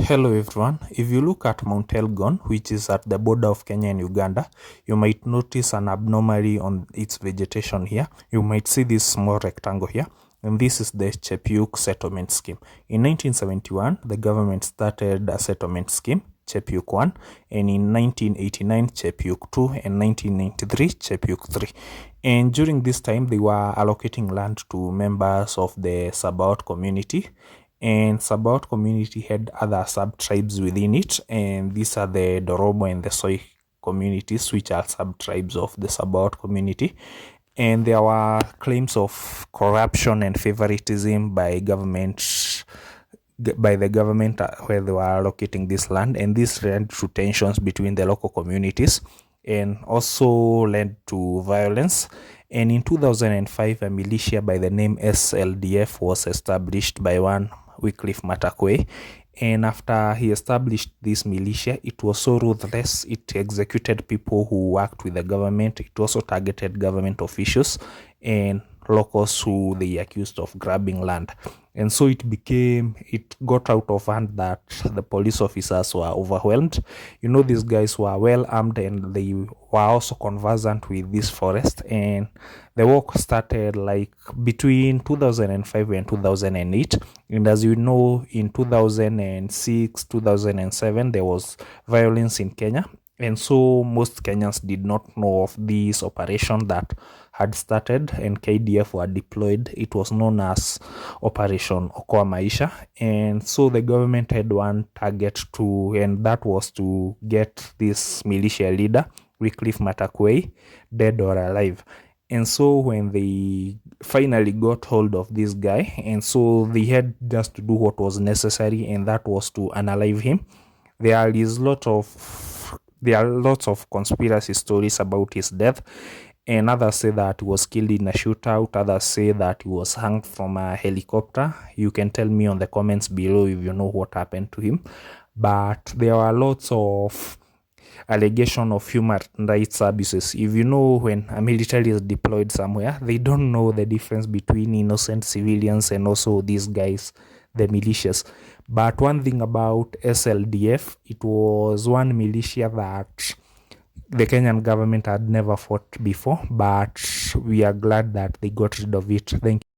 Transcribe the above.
Hello everyone. If you look at Mount Elgon, which is at the border of Kenya and Uganda, you might notice an abnormality on its vegetation here. You might see this small rectangle here, and this is the Chepiuk settlement scheme. In 1971, the government started a settlement scheme, Chepiuk 1, and in 1989, Chepiuk 2, and 1993, Chepiuk 3. And during this time, they were allocating land to members of the Sabaot community, and Sabaot community had other sub-tribes within it, and these are the Dorobo and the Soy communities, which are sub-tribes of the Sabaot community. And there were claims of corruption and favoritism by the government where they were allocating this land, and this led to tensions between the local communities and also led to violence. And in 2005, a militia by the name SLDF was established by one Wycliffe Matakwe, and after he established this militia, it was so ruthless. It executed people who worked with the government. It also targeted government officials and locals who they accused of grabbing land. And so it got out of hand that the police officers were overwhelmed. You know, these guys were well armed and they were also conversant with this forest. And the work started like between 2005 and 2008. And as you know, in 2006, 2007, there was violence in Kenya. And so most Kenyans did not know of this operation that had started, and KDF were deployed. It was known as Operation Okoa Maisha. And so the government had one target and that was to get this militia leader, Wycliffe Matakwe, dead or alive. And so when they finally got hold of this guy, and so they had just to do what was necessary, and that was to unalive him. There are lots of conspiracy stories about his death, and others say that he was killed in a shootout. Others say that he was hung from a helicopter. You can tell me on the comments below if you know what happened to him. But there are lots of allegation of human rights abuses. If you know, when a military is deployed somewhere, they don't know the difference between innocent civilians and also these guys, the militias. But one thing about SLDF, it was one militia that the Kenyan government had never fought before, but we are glad that they got rid of it. Thank you.